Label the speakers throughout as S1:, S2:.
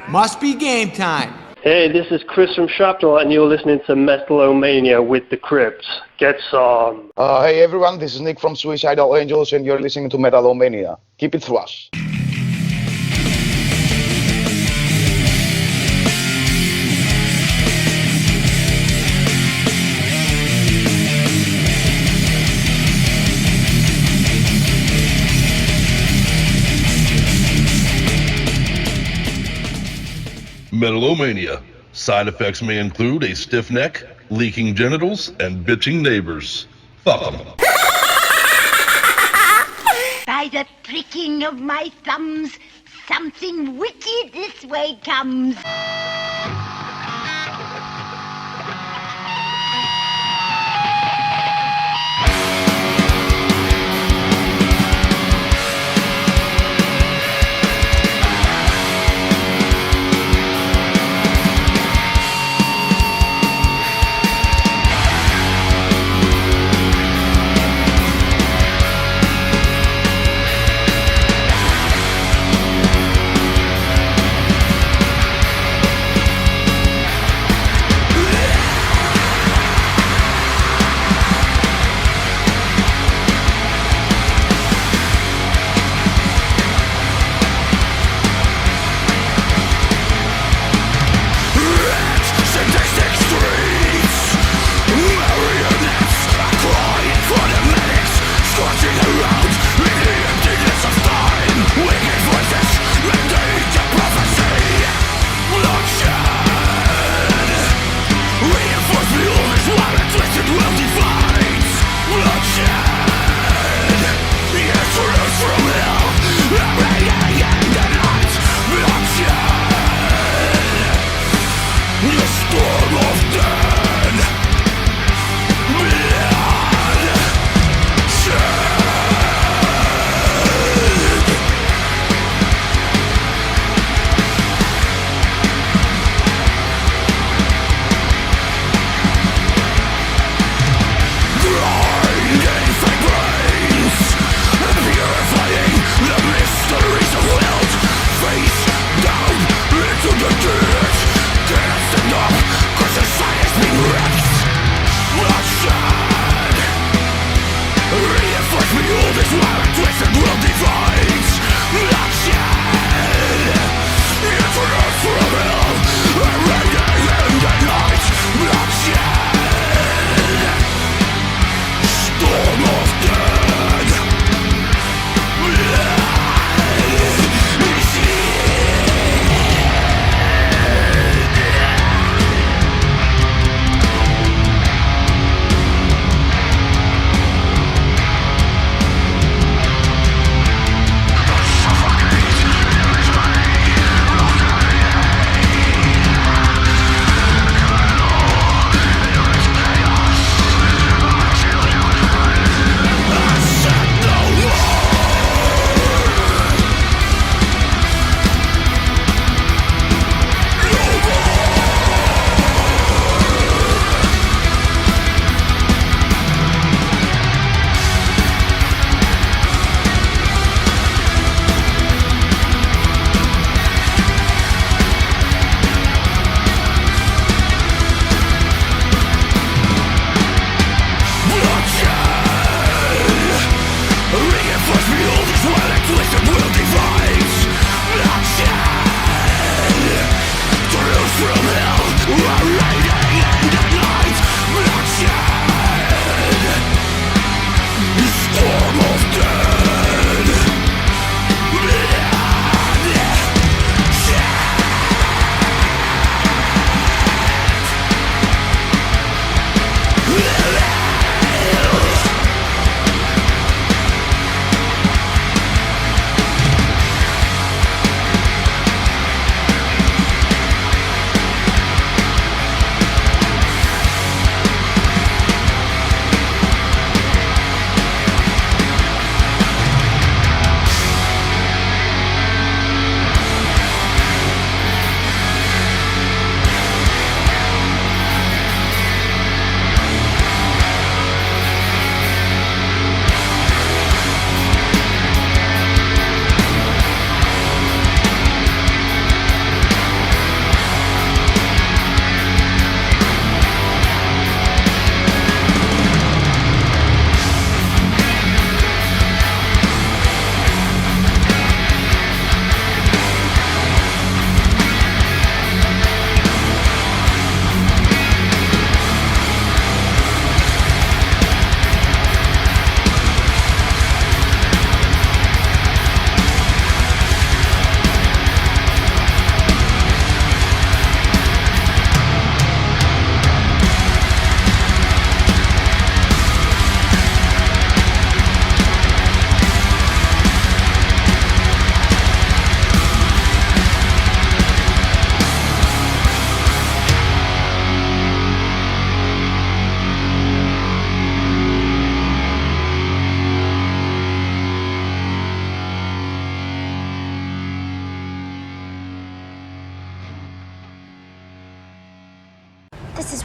S1: Must be game time.
S2: Hey, this is Chris from Shrapnel, and you're listening to Metal-O-Mania with the Crips. Get some.
S3: Hey everyone, this is Nick from Suicidal Angels, and you're listening to Metal-O-Mania. Keep it thrash.
S4: Metal-O-Mania. Side effects may include a stiff neck, leaking genitals, and bitching neighbors. Fuck them.
S5: By the pricking of my thumbs, something wicked this way comes.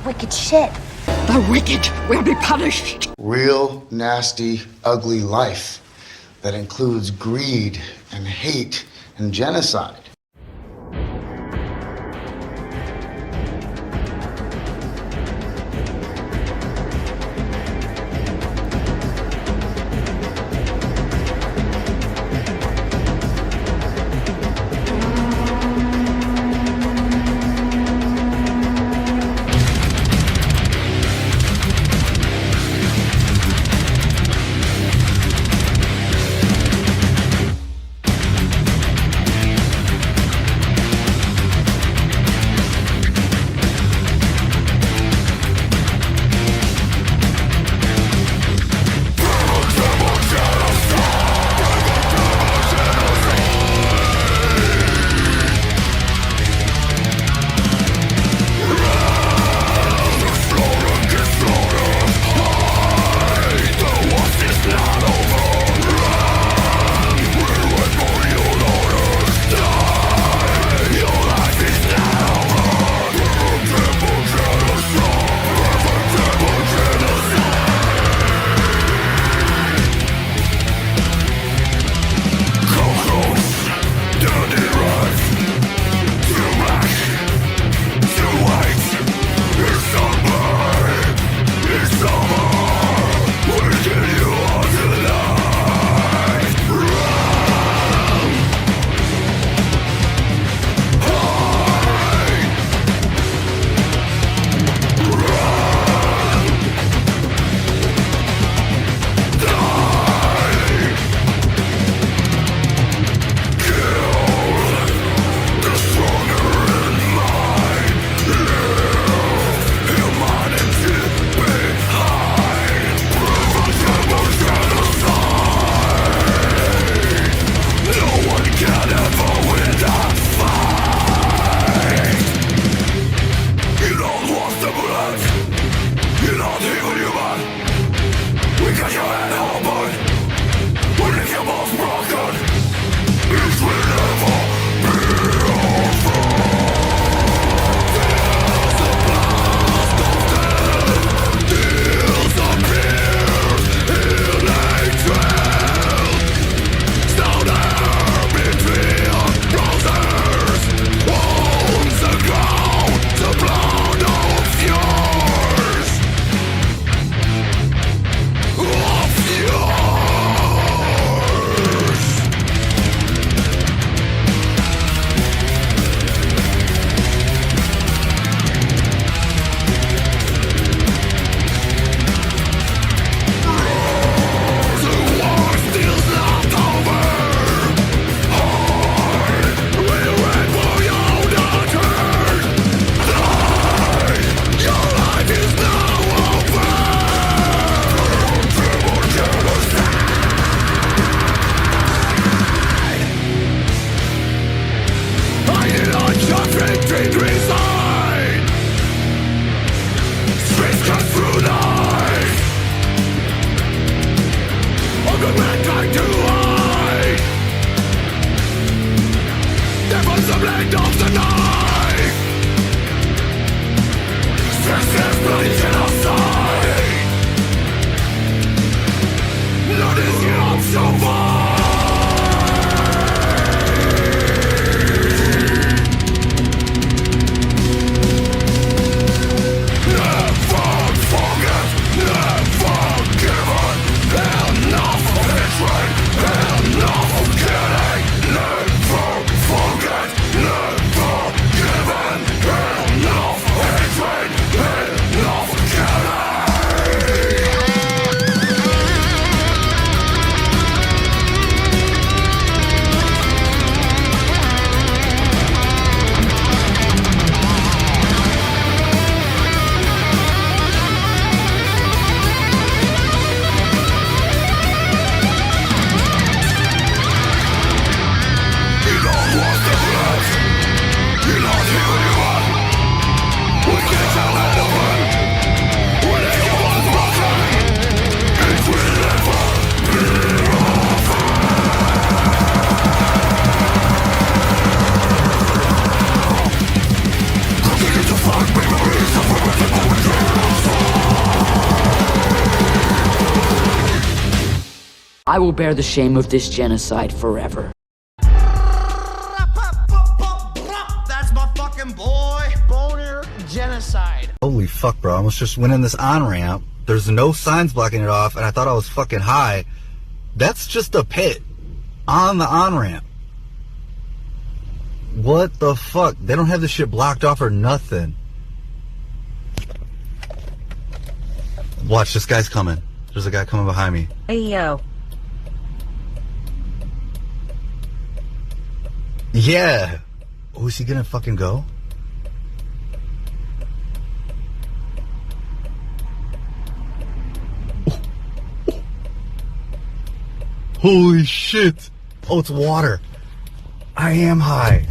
S6: wicked shit.
S7: The wicked will be punished.
S8: Real, nasty, ugly life that includes greed and hate and genocide.
S7: I will bear the shame of this genocide forever.
S6: That's my fucking boy. Boner genocide.
S9: Holy fuck, bro. I almost just went in this on-ramp. There's no signs blocking it off, and I thought I was fucking high. That's just a pit on the on-ramp. What the fuck? They don't have this shit blocked off or nothing. Watch, this guy's coming. There's a guy coming behind me.
S10: Hey, yo.
S9: Yeah. Oh, is he gonna fucking go? Oh. Oh. Holy shit. Oh, it's water. I am high.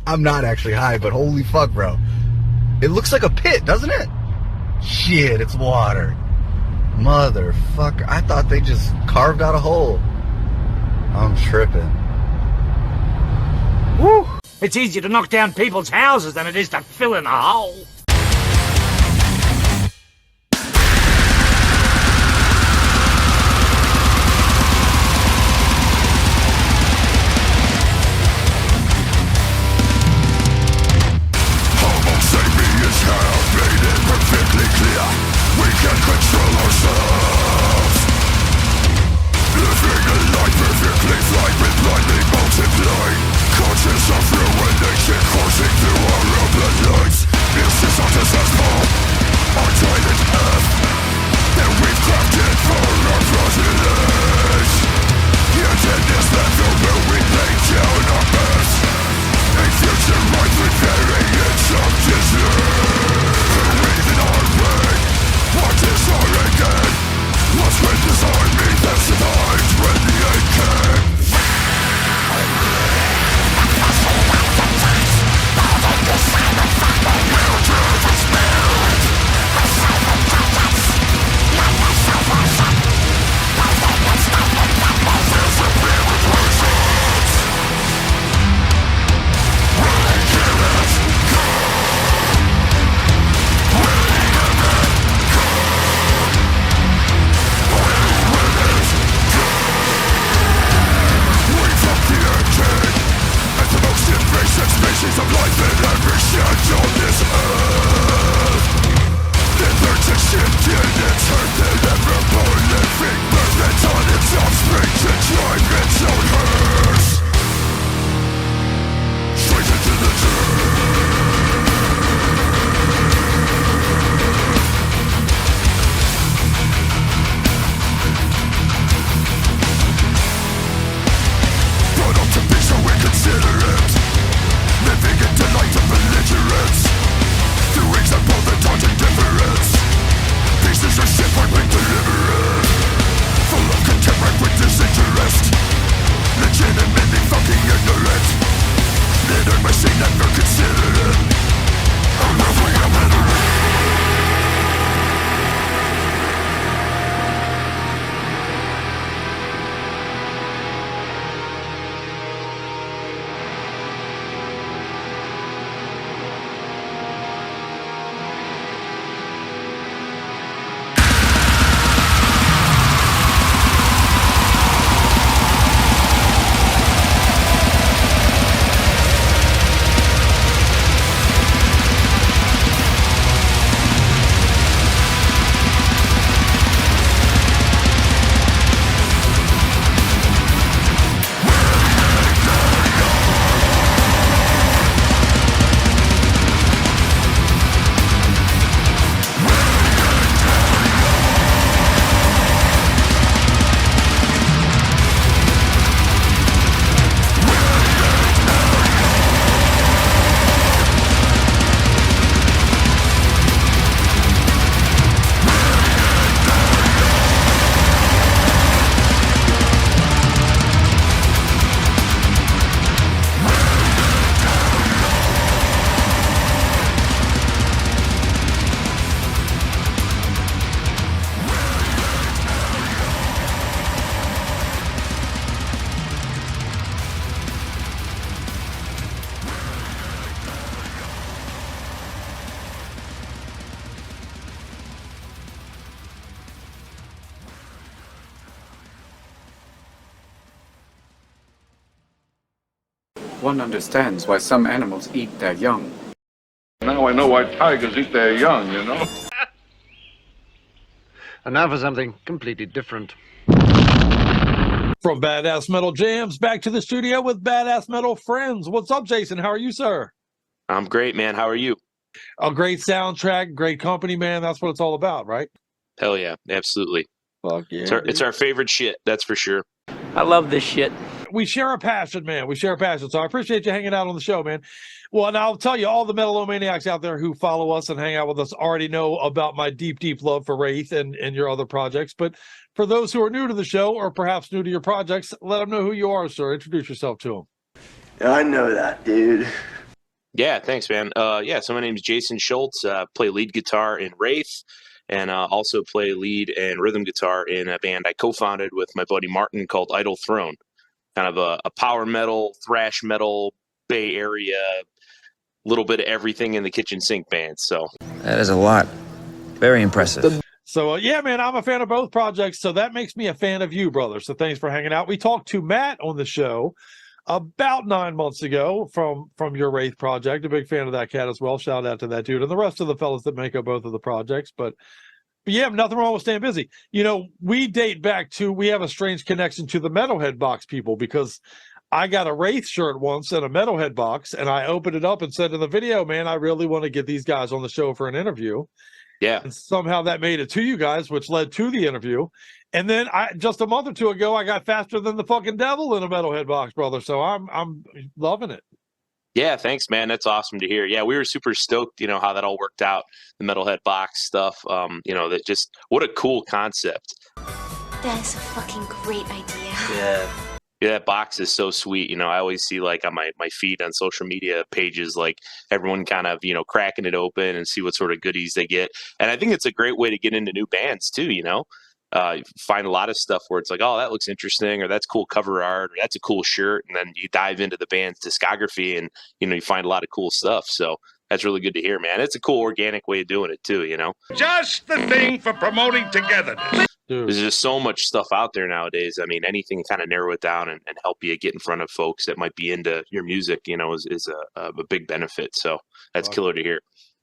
S9: I'm not actually high, but holy fuck, bro. It looks like a pit, doesn't it? Shit, it's water. Motherfucker. I thought they just carved out a hole. I'm tripping.
S11: Woo! It's easier to knock down people's houses than it is to fill in a hole.
S12: Conscious of ruination coursing through our bloodlines. This is
S10: one understands why some animals eat their young.
S12: Now I know why tigers eat their young, you know?
S13: And now for something completely different.
S14: From Badass Metal Jams, back to the studio with Badass Metal Friends. What's up, Jason? How are you, sir?
S15: I'm great, man. How are you?
S14: A great soundtrack, great company, man. That's what it's all about, right?
S15: Hell yeah, absolutely.
S14: Fuck yeah.
S15: It's our favorite shit, that's for sure.
S7: I love this shit.
S14: We share a passion, man. We share a passion. So I appreciate you hanging out on the show, man. Well, and I'll tell you, all the Metalomaniacs out there who follow us and hang out with us already know about my deep, deep love for Wraith and your other projects. But for those who are new to the show or perhaps new to your projects, let them know who you are, sir. Introduce yourself to them.
S16: I know that, dude.
S15: Yeah, thanks, man. So my name is Jason Schultz. Play lead guitar in Wraith, and also play lead and rhythm guitar in a band I co-founded with my buddy Martin called Idle Throne. Kind of a power metal, thrash metal, Bay Area, little bit of everything in the kitchen sink band. So
S17: that is a lot. Very impressive.
S14: So, yeah, man, I'm a fan of both projects, so that makes me a fan of you, brother. So thanks for hanging out. We talked to Matt on the show about 9 months ago from your Wraith project. A big fan of that cat as well. Shout out to that dude and the rest of the fellas that make up both of the projects. But yeah, nothing wrong with staying busy. You know, we date back to, we have a strange connection to the Metalhead box people, because I got a Wraith shirt once in a Metalhead box, and I opened it up and said in the video, man, I really want to get these guys on the show for an interview.
S15: Yeah.
S14: And somehow that made it to you guys, which led to the interview. And then just a month or two ago, I got Faster Than the Fucking Devil in a Metalhead box, brother. So I'm loving it.
S15: Yeah, thanks, man. That's awesome to hear. Yeah, we were super stoked, you know, how that all worked out, the Metalhead box stuff. You know, that just, what a cool concept.
S18: That is a fucking great idea.
S15: Yeah. Yeah, that box is so sweet. You know, I always see like on my feed on social media pages, like everyone kind of, you know, cracking it open and see what sort of goodies they get. And I think it's a great way to get into new bands too, you know. You find a lot of stuff where it's like, oh, that looks interesting, or that's cool cover art, or that's a cool shirt, and then you dive into the band's discography and, you know, you find a lot of cool stuff. So that's really good to hear, man. It's a cool organic way of doing it too, you know.
S12: Just the thing for promoting togetherness.
S14: Dude.
S15: There's just so much stuff out there nowadays. I mean, anything kind of narrow it down and help you get in front of folks that might be into your music, you know, is a big benefit. So that's killer to hear.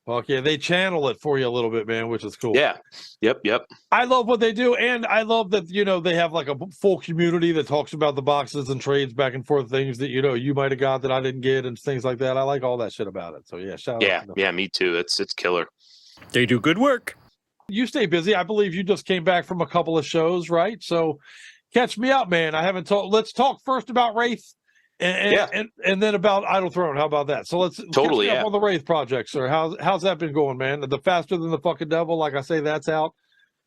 S14: Okay, they channel it for you a little bit, man, which is cool.
S15: Yeah. Yep.
S14: I love what they do, and I love that, you know, they have like a full community that talks about the boxes and trades back and forth, things that, you know, you might have got that I didn't get and things like that. I like all that shit about it. So yeah, shout out.
S15: Yeah, me too. It's killer.
S11: They do good work.
S14: You stay busy. I believe you just came back from a couple of shows, right? So catch me up, man. I haven't talked. Let's talk first about Wraith. And then about Idle Throne. How about that? So let's
S15: totally
S14: catch me up on the Wraith project, sir. How's that been going, man? The Faster Than the Fucking Devil, like I say, that's out.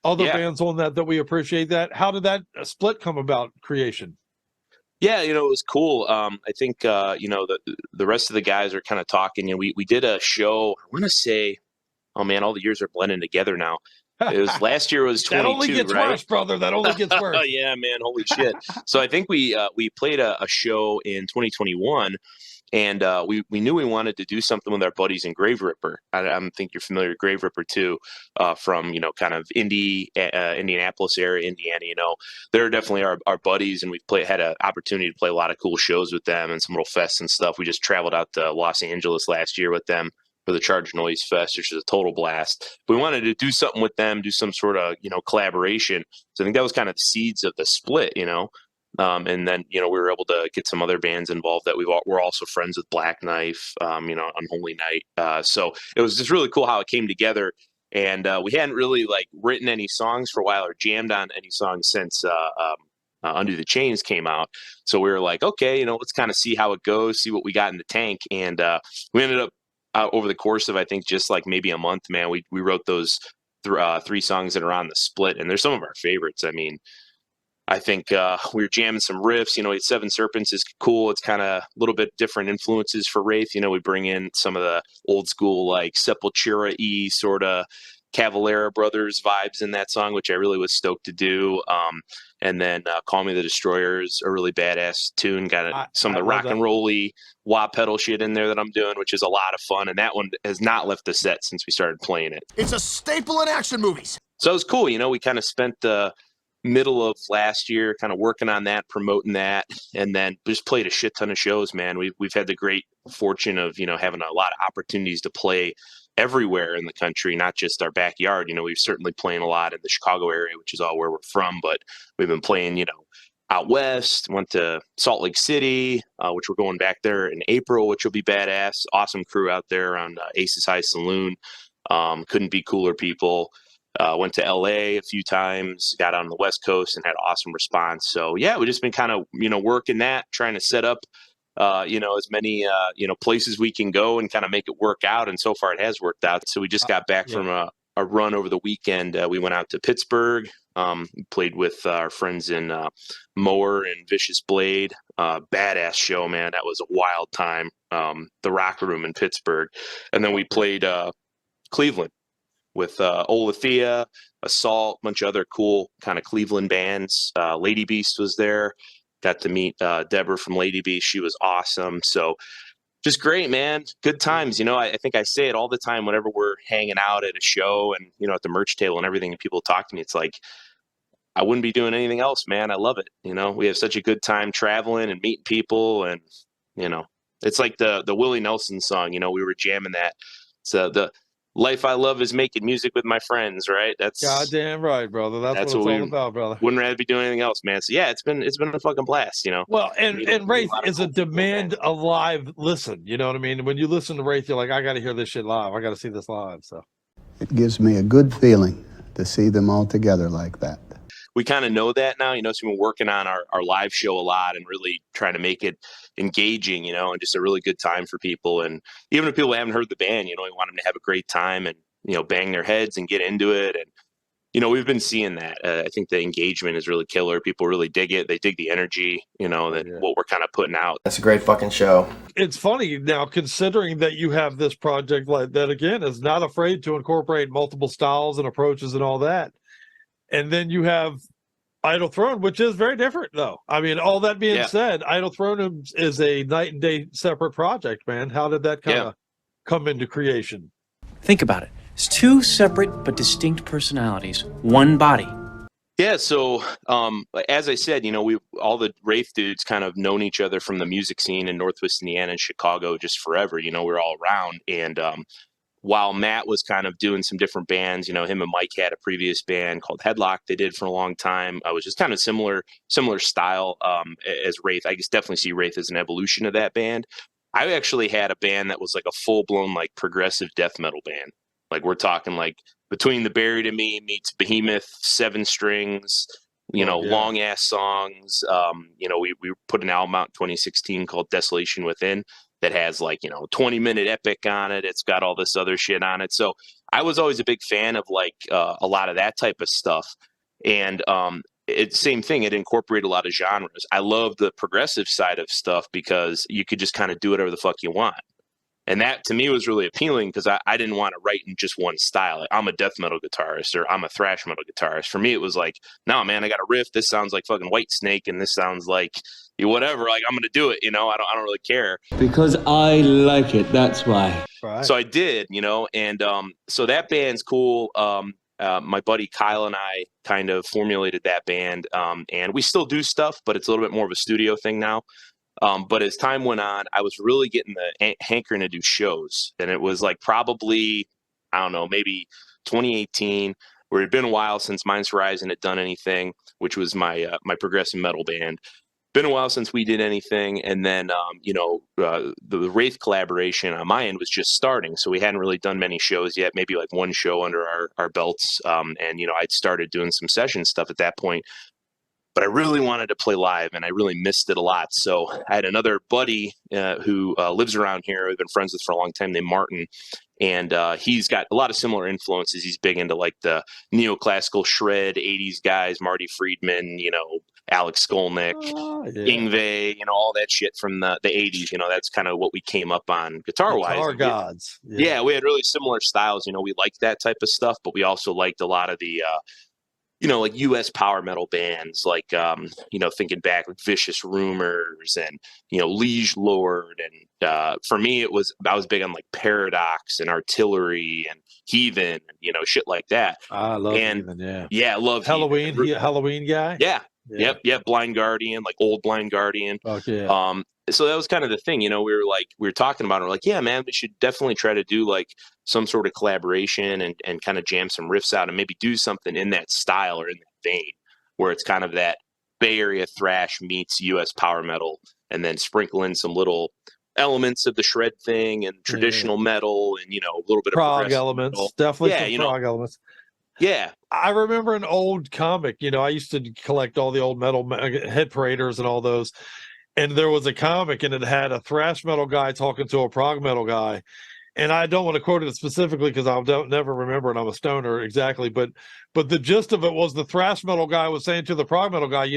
S14: Other bands on that we appreciate that. How did that split come about? Creation.
S15: Yeah, you know, it was cool. I think you know, the rest of the guys are kind of talking, and we did a show. I want to say, oh man, all the years are blending together now. It was last year was 22,
S14: that only gets
S15: right?
S14: worse, brother. That only gets worse.
S15: Oh yeah, man, holy shit. So I think we played a show in 2021, and we knew we wanted to do something with our buddies in Grave Ripper. I think you're familiar with Grave Ripper too, from, you know, kind of Indianapolis area, Indiana. You know, they're definitely our buddies, and we've had an opportunity to play a lot of cool shows with them and some little fests and stuff. We just traveled out to Los Angeles last year with them for the Charge Noise Fest, which is a total blast. We wanted to do something with them, do some sort of, you know, collaboration. So I think that was kind of the seeds of the split, you know. And then, you know, we were able to get some other bands involved that we're also friends with Black Knife, you know, Unholy Night. So it was just really cool how it came together. And we hadn't really like written any songs for a while or jammed on any songs since Under the Chains came out. So we were like, okay, you know, let's kind of see how it goes, see what we got in the tank. And we ended up over the course of, I think, just like maybe a month, man, we wrote those three songs that are on the split, and they're some of our favorites. I mean, I think we were jamming some riffs. You know, Seven Serpents is cool. It's kind of a little bit different influences for Wraith. You know, we bring in some of the old school, like Sepultura-y sort of Cavalera Brothers vibes in that song, which I really was stoked to do. And then Call Me the Destroyer is a really badass tune. Got some of the rock and roll-y wah pedal shit in there that I'm doing, which is a lot of fun. And that one has not left the set since we started playing it.
S6: It's a staple in action movies.
S15: So it was cool. You know, we kind of spent middle of last year, kind of working on that, promoting that, and then just played a shit ton of shows, man. We've had the great fortune of, having a lot of opportunities to play everywhere in the country, not just our backyard. We've certainly playing a lot in the Chicago area, which is all where we're from, but we've been playing, out west, went to Salt Lake City, which we're going back there in April, which will be badass. Awesome crew out there around Aces High Saloon. Couldn't be cooler people. Went to LA a few times, got on the West Coast and had awesome response. So yeah, we've just been kind of, working that, trying to set up, as many, places we can go and kind of make it work out. And so far it has worked out. So we just got back from a run over the weekend. We went out to Pittsburgh, played with our friends in Mower and Vicious Blade. Badass show, man. That was a wild time. The Rock Room in Pittsburgh. And then we played Cleveland with Olathea, Assault, a bunch of other cool kind of Cleveland bands. Lady Beast was there. Got to meet Deborah from Lady Beast. She was awesome. So just great, man. Good times. I think I say it all the time whenever we're hanging out at a show and, at the merch table and everything, and people talk to me. It's like, I wouldn't be doing anything else, man. I love it. We have such a good time traveling and meeting people. And, it's like the Willie Nelson song, we were jamming that. So the life I love is making music with my friends, right? That's
S14: goddamn right, brother. That's what it's all about, brother.
S15: Wouldn't rather be doing anything else, man. So yeah, it's been a fucking blast,
S14: Well, and Wraith is a demand a live listen. You know what I mean? When you listen to Wraith, you're like, I got to hear this shit live. I got to see this live. So
S16: it gives me a good feeling to see them all together like that.
S15: We kind of know that now, so we've been working on our live show a lot and really trying to make it engaging, and just a really good time for people. And even if people haven't heard the band, we want them to have a great time and, bang their heads and get into it. And, we've been seeing that. I think the engagement is really killer. People really dig it. They dig the energy, what we're kind of putting out.
S19: That's a great fucking show.
S14: It's funny now, considering that you have this project like that, again, is not afraid to incorporate multiple styles and approaches and all that. And then you have Idle Throne, which is very different, though. I mean, all that being said, Idle Throne is a night and day separate project, man. How did that kind of come into creation?
S20: Think about it. It's two separate but distinct personalities, one body.
S15: Yeah, so as I said, we all the Wraith dudes kind of known each other from the music scene in Northwest Indiana and Chicago just forever. We're all around. And while Matt was kind of doing some different bands, him and Mike had a previous band called Headlock they did for a long time. I was just kind of similar style as Wraith. I guess definitely see Wraith as an evolution of that band. I actually had a band that was like a full-blown like progressive death metal band. Like we're talking like Between the Buried and Me meets Behemoth, 7 strings, long ass songs. We put an album out in 2016 called Desolation Within that has like, 20-minute epic on it. It's got all this other shit on it. So I was always a big fan of like a lot of that type of stuff. And it's same thing. It incorporated a lot of genres. I love the progressive side of stuff because you could just kind of do whatever the fuck you want. And that to me was really appealing because I didn't want to write in just one style. Like, I'm a death metal guitarist or I'm a thrash metal guitarist. For me, it was like, no, man, I got a riff. This sounds like fucking Whitesnake, and this sounds like whatever. Like, I'm gonna do it. I don't really care
S1: Because I like it. That's why.
S14: Right.
S15: So I did, and so that band's cool. My buddy Kyle and I kind of formulated that band, and we still do stuff, but it's a little bit more of a studio thing now. But as time went on, I was really getting the hankering to do shows. And it was like probably, I don't know, maybe 2018, where it had been a while since Minds Horizon had done anything, which was my progressive metal band. Been a while since we did anything. And then, the Wraith collaboration on my end was just starting. So we hadn't really done many shows yet, maybe like one show under our belts. And, I'd started doing some session stuff at that point. But I really wanted to play live, and I really missed it a lot. So I had another buddy who lives around here. We've been friends with for a long time, named Martin. And he's got a lot of similar influences. He's big into like the neoclassical shred, 80s guys, Marty Friedman, Alex Skolnick, Yngwie, all that shit from the 80s. That's kind of what we came up on guitar-wise.
S14: Guitar gods.
S15: Yeah, we had really similar styles. We liked that type of stuff, but we also liked a lot of the like US power metal bands, like, thinking back, like Vicious Rumors and, Liege Lord. And for me, I was big on like Paradox and Artillery and Heathen, shit like that.
S14: I love Heathen, yeah.
S15: Yeah, I love
S14: Halloween,
S15: Heathen.
S14: Halloween guy?
S15: Yeah. Yep. Blind Guardian, like old Blind Guardian.
S14: Fuck yeah.
S15: So that was kind of the thing, we were talking about it. We're like, yeah, man, we should definitely try to do like some sort of collaboration and kind of jam some riffs out and maybe do something in that style or in that vein where it's kind of that Bay Area thrash meets US power metal and then sprinkle in some little elements of the shred thing and traditional metal and, a little bit
S14: prog
S15: of
S14: elements.
S15: Metal.
S14: Definitely some prog elements.
S15: Yeah.
S14: I remember an old comic, I used to collect all the old metal head paraders and all those. And there was a comic and it had a thrash metal guy talking to a prog metal guy. And I don't want to quote it specifically because I'll never remember and I'm a stoner exactly. But the gist of it was the thrash metal guy was saying to the prog metal guy,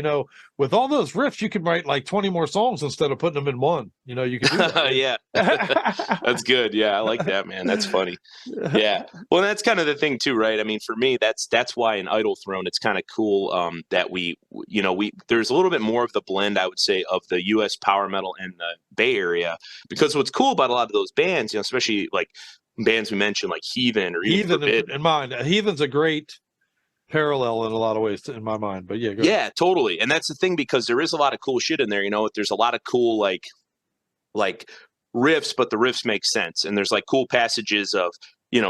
S14: with all those riffs, you could write like 20 more songs instead of putting them in one. You can do that.
S15: Yeah. That's good. Yeah, I like that, man. That's funny. Yeah. Well, that's kind of the thing too, right? I mean, for me, that's why in Idle Throne, it's kind of cool that we there's a little bit more of the blend, I would say, of the US power metal and the Bay Area. Because what's cool about a lot of those bands, especially like bands we mentioned like Heathen or
S14: Heathen in mind. Heathen's a great parallel in a lot of ways in my mind, but yeah, go
S15: yeah,
S14: ahead.
S15: Totally. And that's the thing, because there is a lot of cool shit in there. There's a lot of cool like riffs, but the riffs make sense, and there's like cool passages of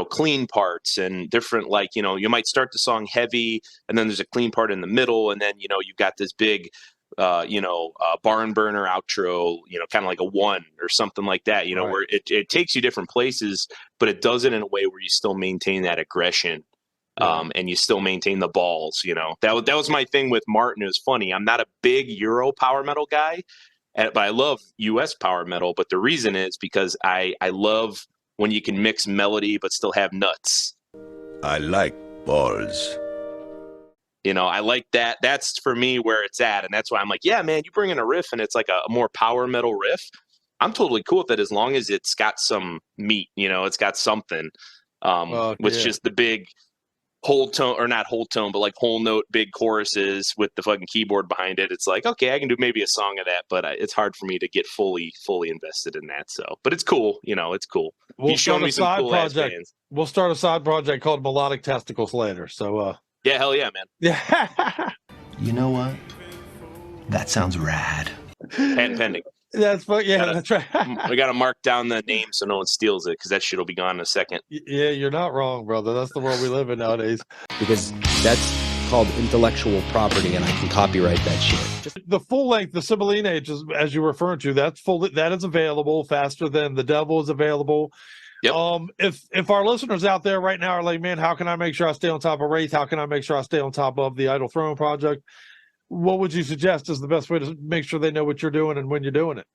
S15: clean parts and different, like, you might start the song heavy and then there's a clean part in the middle, and then you've got this big barn burner outro, kind of like a one or something like that, right, where it takes you different places, but it does it in a way where you still maintain that aggression. And you still maintain the balls, that was my thing with Martin. It was funny. I'm not a big Euro power metal guy, but I love US power metal. But the reason is because I love when you can mix melody, but still have nuts.
S19: I like balls.
S15: I like that. That's for me where it's at. And that's why I'm like, yeah, man, you bring in a riff and it's like a more power metal riff. I'm totally cool with that as long as it's got some meat, it's got something, with just the big whole tone, or not whole tone, but like whole note, big choruses with the fucking keyboard behind it. It's like, okay, I can do maybe a song of that, but it's hard for me to get fully invested in that. So, but it's cool. It's cool.
S14: We'll
S15: He's showing me some cool ass bands.
S14: We'll start a side project called Melodic Testicles later. So,
S15: yeah, hell yeah, man.
S14: Yeah.
S6: You know what? That sounds rad.
S15: Patent pending.
S14: That's that's right.
S15: We got to mark down the name so no one steals it, because that shit will be gone in a second.
S14: Yeah, you're not wrong, brother. That's the world we live in nowadays.
S21: Because that's called intellectual property, and I can copyright that shit.
S14: The full length, the Sibylline Age, as you referred to, that's full. That is available. Faster Than the Devil is available.
S15: Yep.
S14: If our listeners out there right now are like, man, how can I make sure I stay on top of Wraith? How can I make sure I stay on top of the Idle Throne project? What would you suggest is the best way to make sure they know what you're doing and when you're doing it?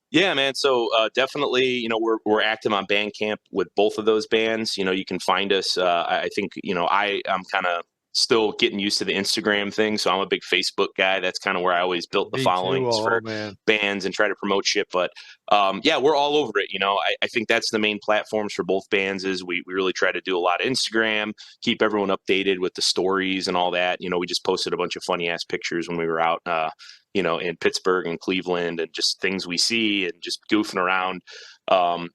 S15: Yeah, man. So definitely, we're active on Bandcamp with both of those bands. You can find us. I think, I'm kind of still getting used to the Instagram thing. So I'm a big Facebook guy. That's kind of where I always built the followings for bands and try to promote shit. But yeah, we're all over it. I think that's the main platforms for both bands is we really try to do a lot of Instagram, keep everyone updated with the stories and all that. We just posted a bunch of funny ass pictures when we were out, in Pittsburgh and Cleveland, and just things we see and just goofing around.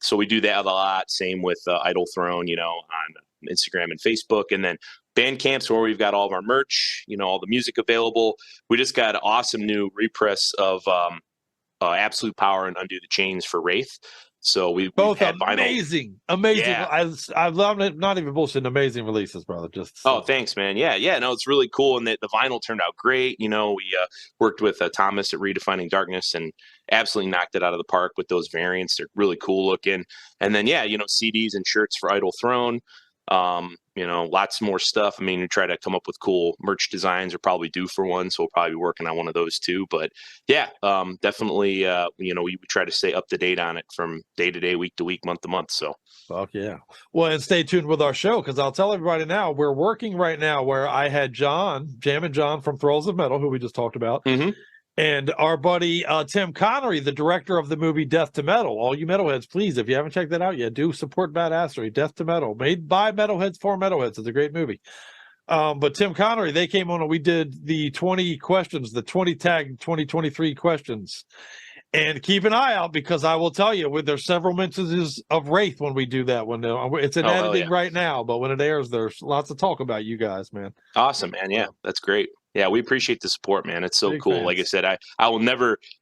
S15: So we do that a lot. Same with Idle Throne, on Instagram and Facebook. And then Bandcamp's where we've got all of our merch, all the music available. We just got an awesome new repress of Absolute Power and Undo the Chains for Wraith. So we've had
S14: amazing.
S15: Yeah.
S14: I love it. Not even bullshit. Amazing releases, brother.
S15: Oh, thanks, man. Yeah. No, it's really cool, and the vinyl turned out great. We worked with Thomas at Redefining Darkness and absolutely knocked it out of the park with those variants. They're really cool looking. And then CDs and shirts for Idle Throne. Lots more stuff. I mean, we try to come up with cool merch designs, or probably due for one. So we'll probably be working on one of those too. But yeah, definitely, we try to stay up to date on it from day to day, week to week, month to month. So
S14: fuck yeah. Well, and stay tuned with our show, because I'll tell everybody now, we're working right now where I had Jammin' John from Thralls of Metal, who we just talked about.
S15: Mm-hmm.
S14: And our buddy Tim Connery, the director of the movie Death to Metal. All you metalheads, please, if you haven't checked that out yet, do support Badassery. Death to Metal, made by metalheads for metalheads. It's a great movie. But Tim Connery, they came on and we did the 20 questions, the 20 tag 2023 questions. And keep an eye out, because I will tell you, there's several mentions of Wraith when we do that one. It's in editing right now, but when it airs, there's lots to talk about you guys, man.
S15: Awesome, man. Yeah, that's great. Yeah, we appreciate the support, man. It's so
S14: Big
S15: cool.
S14: fans.
S15: Like I said, it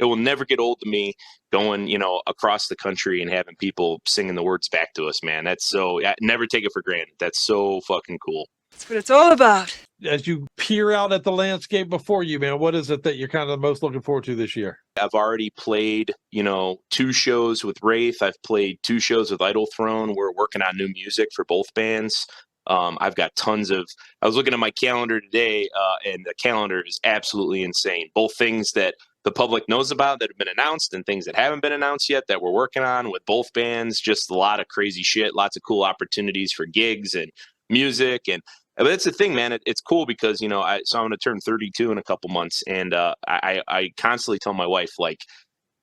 S15: will never get old to me going, across the country and having people singing the words back to us, man. That's I never take it for granted. That's so fucking cool.
S2: That's what it's all about.
S14: As you peer out at the landscape before you, man, what is it that you're kind of most looking forward to this year?
S15: I've already played, 2 shows with Wraith. I've played 2 shows with Idle Throne. We're working on new music for both bands. I've got tons of. I was looking at my calendar today, and the calendar is absolutely insane. Both things that the public knows about that have been announced, and things that haven't been announced yet that we're working on with both bands. Just a lot of crazy shit, lots of cool opportunities for gigs and music. And but that's the thing, man. It's cool because so I'm going to turn 32 in a couple months, and I constantly tell my wife, like,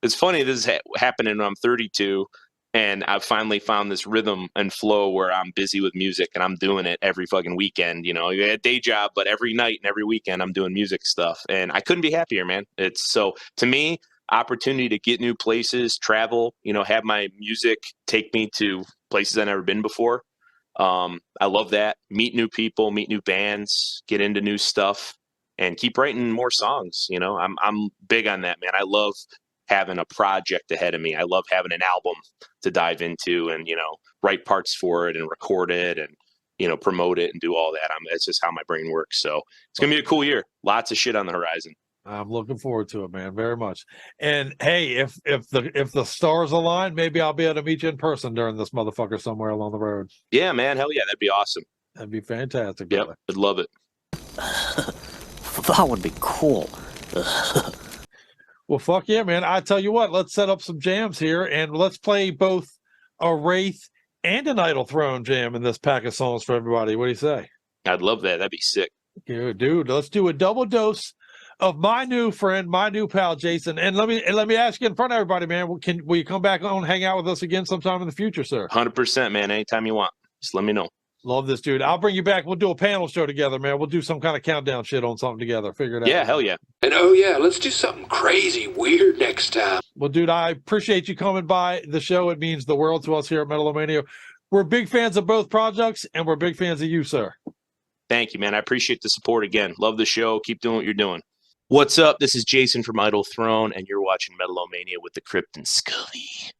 S15: it's funny this is happening when I'm 32. And I've finally found this rhythm and flow where I'm busy with music and I'm doing it every fucking weekend, a day job, but every night and every weekend I'm doing music stuff. And I couldn't be happier, man. It's so, to me, opportunity to get new places, travel, have my music take me to places I've never been before. I love that. Meet new people, meet new bands, get into new stuff, and keep writing more songs. I'm big on that, man. I love having a project ahead of me. I love having an album to dive into and, write parts for it and record it and, promote it and do all that. That's just how my brain works. So it's going to be a cool year. Lots of shit on the horizon.
S14: I'm looking forward to it, man, very much. And hey, if the stars align, maybe I'll be able to meet you in person during this motherfucker somewhere along the road.
S15: Yeah, man. Hell yeah. That'd be awesome.
S14: That'd be fantastic.
S15: Yep. I'd love it.
S13: That would be cool.
S14: Well, fuck yeah, man. I tell you what, let's set up some jams here and let's play both a Wraith and an Idle Throne jam in this pack of songs for everybody. What do you say?
S15: I'd love that. That'd be sick.
S14: Yeah, dude, let's do a double dose of my new friend, my new pal, Jason. And let me ask you in front of everybody, man, will you come back on and hang out with us again sometime in the future, sir?
S15: 100%, man. Anytime you want. Just let me know.
S14: Love this, dude. I'll bring you back. We'll do a panel show together, man. We'll do some kind of countdown shit on something together. Figure it out.
S15: Yeah, hell yeah.
S22: And oh yeah, let's do something crazy weird next time.
S14: Well, dude, I appreciate you coming by the show. It means the world to us here at Metal-O-Mania. We're big fans of both projects, and we're big fans of you, sir.
S15: Thank you, man. I appreciate the support again. Love the show. Keep doing what you're doing. What's up? This is Jason from Idle Throne, and you're watching Metal-O-Mania with the Crypt and Scully.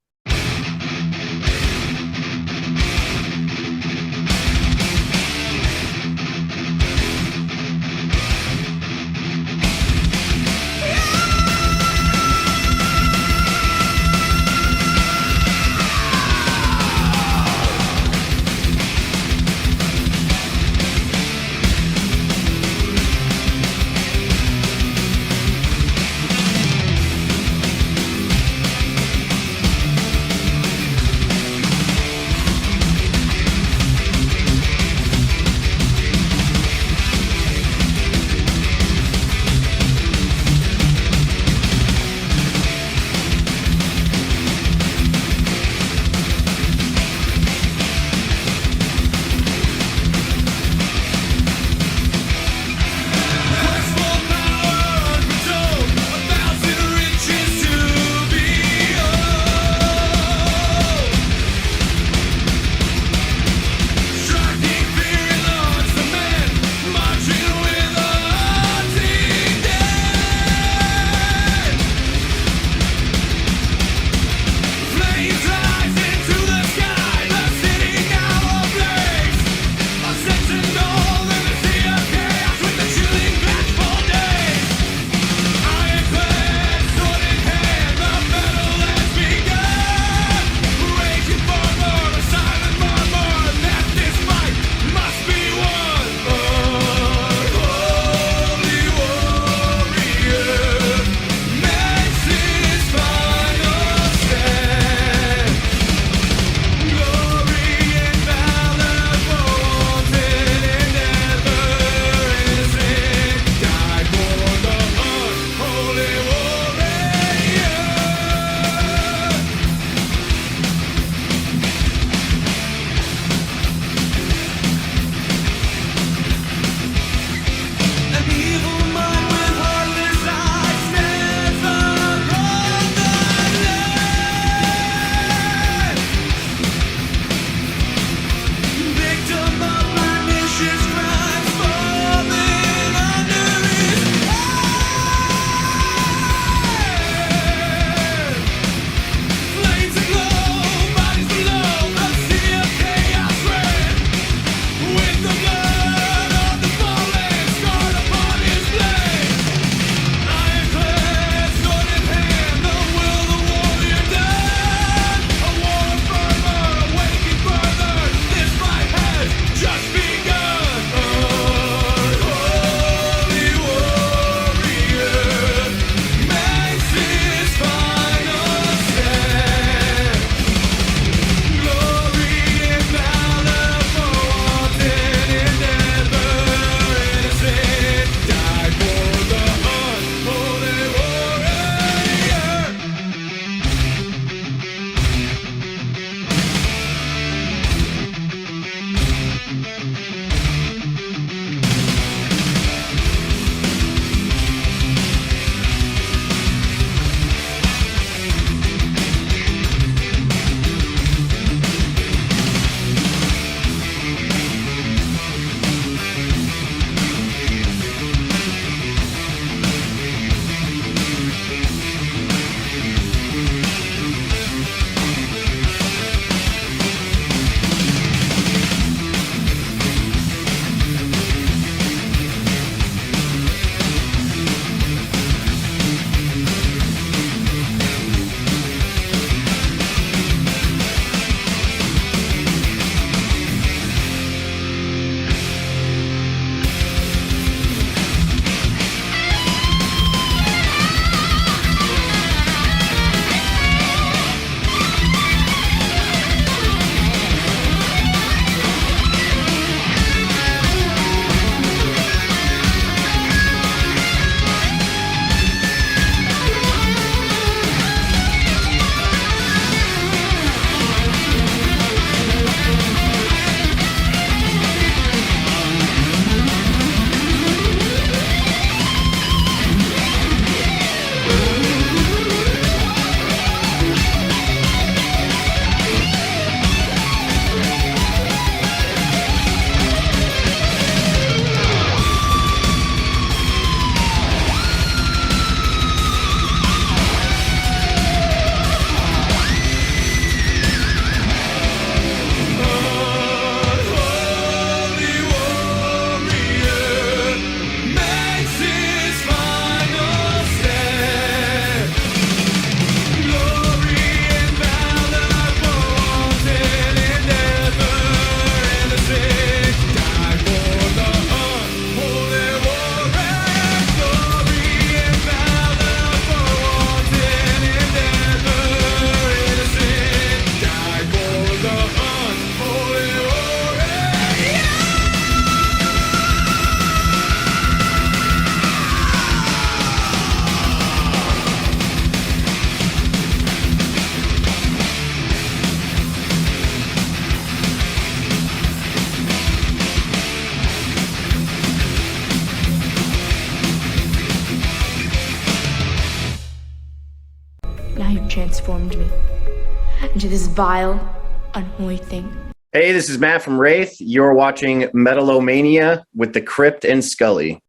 S18: transformed me into this vile, unholy thing.
S2: Hey, this is Matt from Wraith. You're watching Metal-O-Mania with the Crypt and Scully.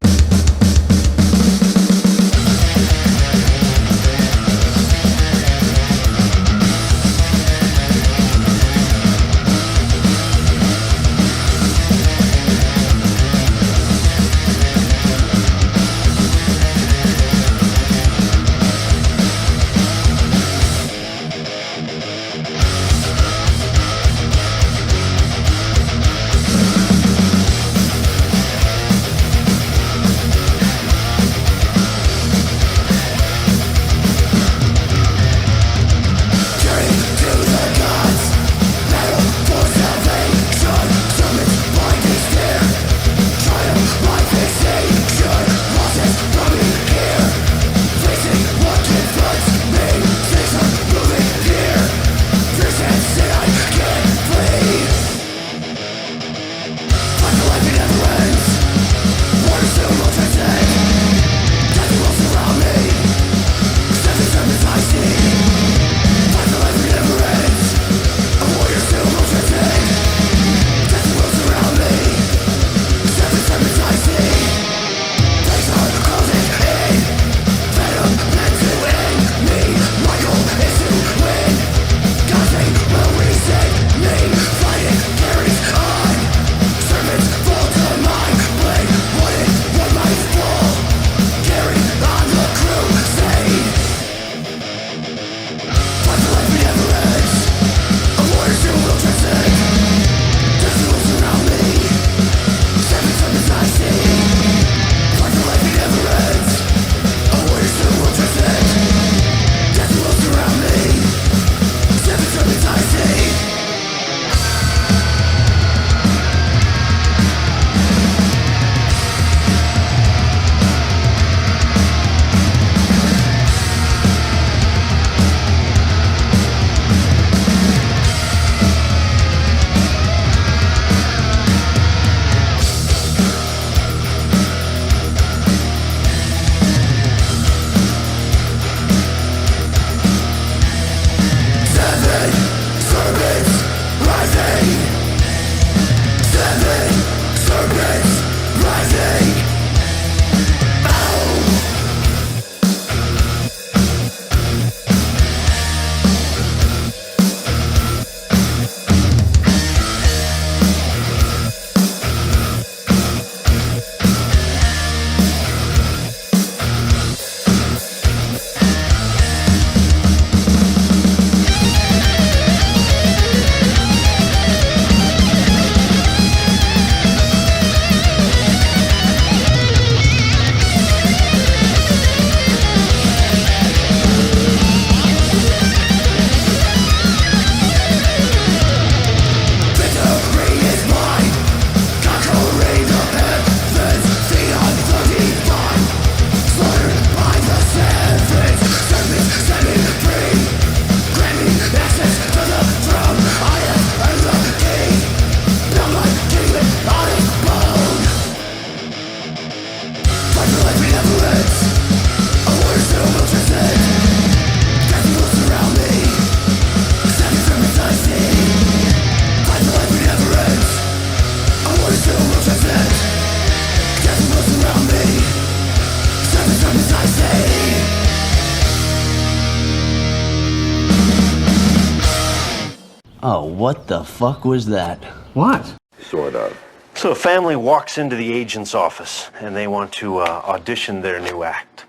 S6: Oh, what the fuck was that?
S3: What?
S6: Sort of.
S3: So a family walks into the agent's office and they want to audition their new act.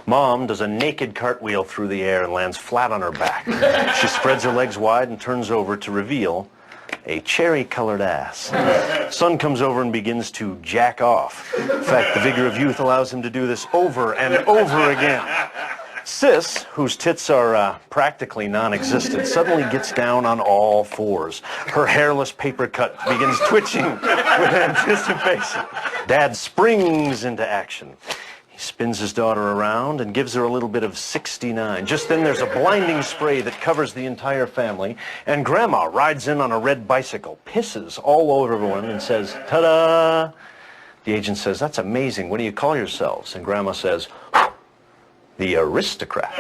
S3: Mom does a naked cartwheel through the air and lands flat on her back. She spreads her legs wide and turns over to reveal a cherry-colored ass. Son comes over and begins to jack off. In fact, the vigor of youth allows him to do this over and over again. Sis, whose tits are practically non-existent, suddenly gets down on all fours. Her hairless paper cut begins twitching with anticipation. Dad springs into action. He spins his daughter around and gives her a little bit of 69. Just then there's a blinding spray that covers the entire family, and Grandma rides in on a red bicycle, pisses all over everyone, and says, "Ta-da!" The agent says, "That's amazing. What do you call yourselves?" And Grandma says, "The Aristocrats."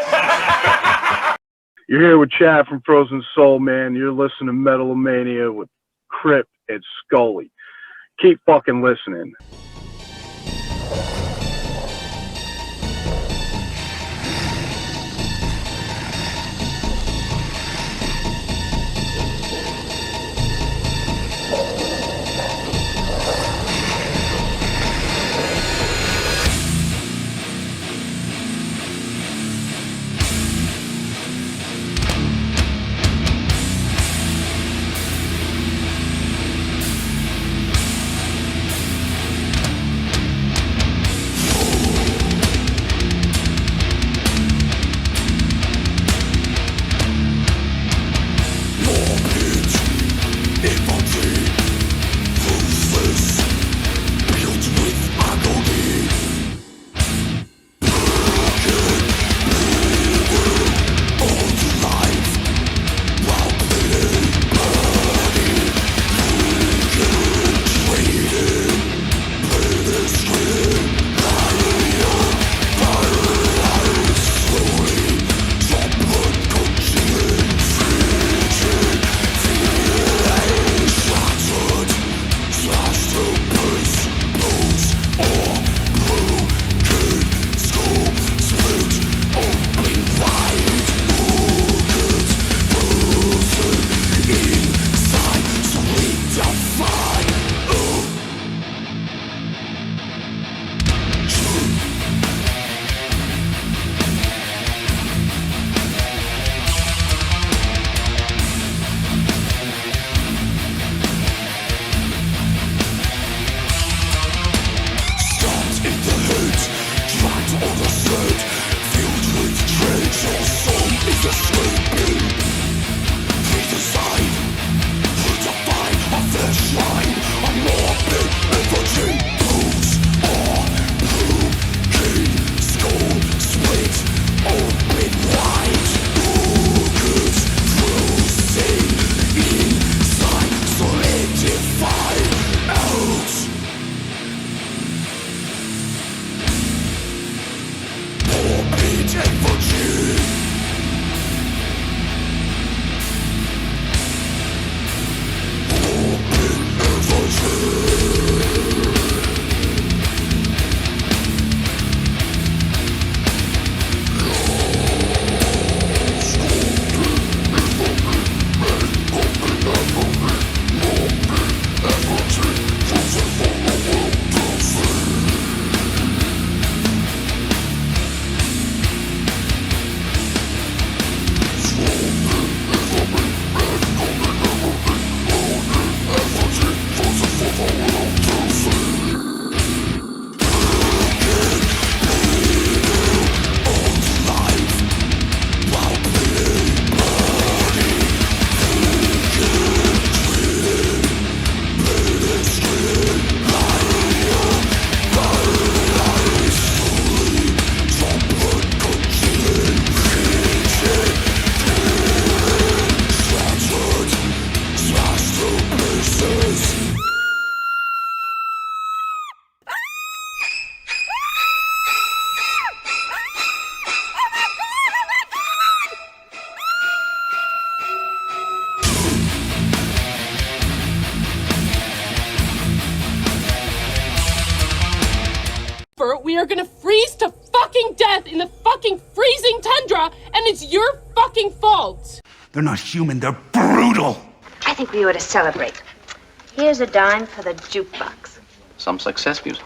S4: You're here with Chad from Frozen Soul, man. You're listening to Metal-O-Mania with Crypt and Scully. Keep fucking listening.
S5: We are gonna freeze to fucking death in the fucking freezing tundra, and it's your fucking fault!
S19: They're not human, they're brutal!
S23: I think we ought to celebrate. Here's a dime for the jukebox.
S10: Some success music.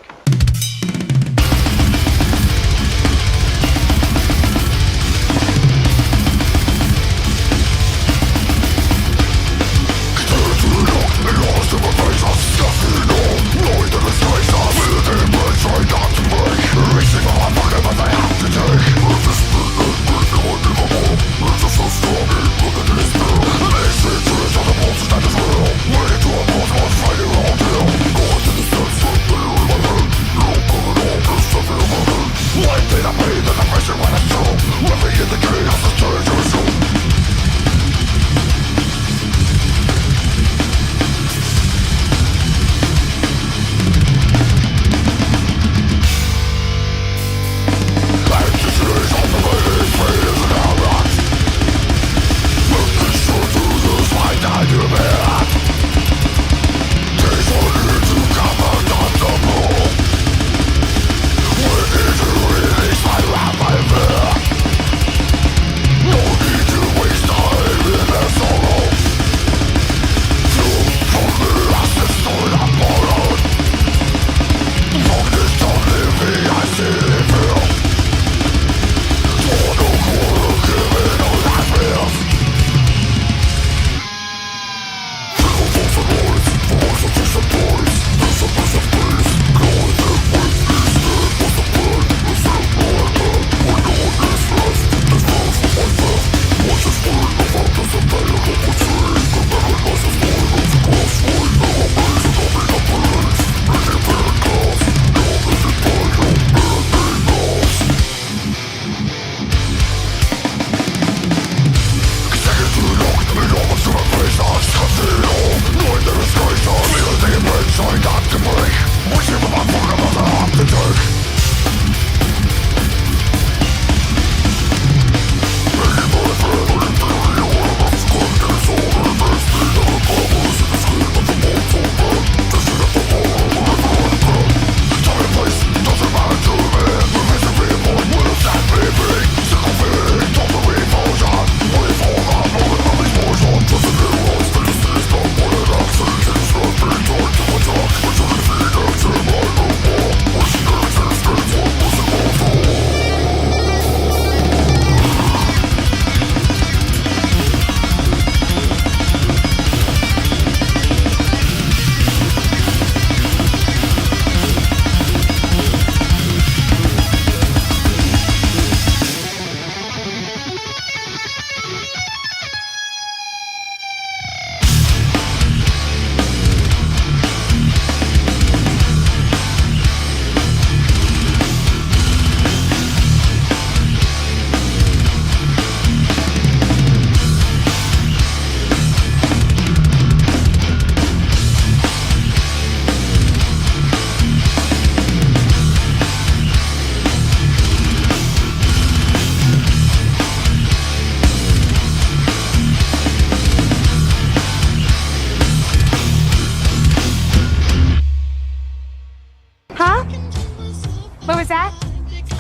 S7: that?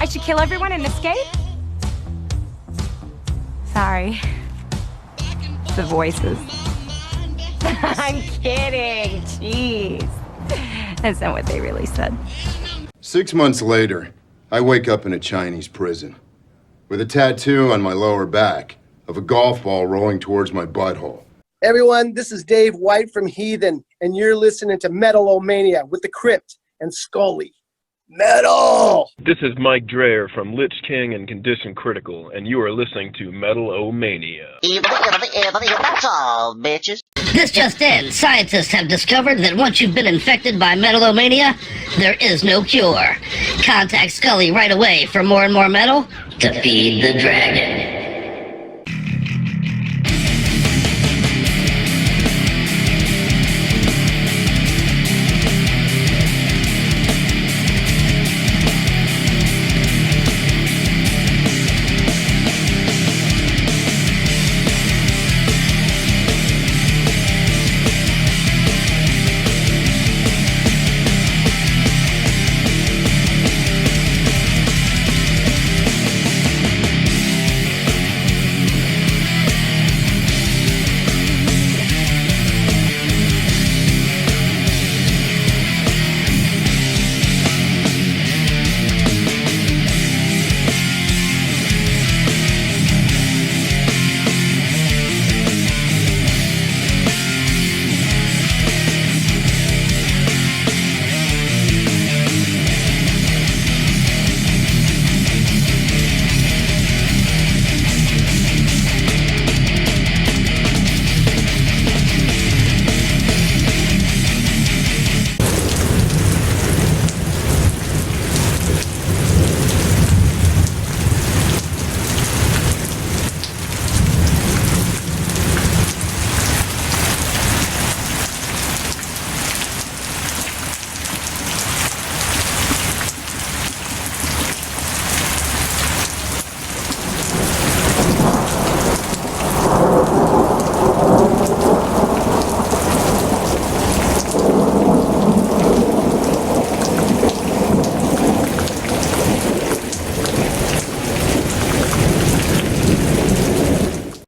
S7: I should kill everyone and escape? Sorry. The voices. I'm kidding. Jeez. That's not what they really said.
S8: 6 months later, I wake up in a Chinese prison with a tattoo on my lower back of a golf ball rolling towards my butthole.
S9: Everyone, this is Dave White from Heathen, and you're listening to Metal-O-Mania with the Crypt and Scully. Metal!
S24: This is Mike Dreyer from Lich King and Condition Critical, and you are listening to Metal-O-Mania.
S25: That's all, bitches.
S26: This just in, scientists have discovered that once you've been infected by Metal-O-Mania, there is no cure. Contact Scully right away for more and more metal to feed the dragon.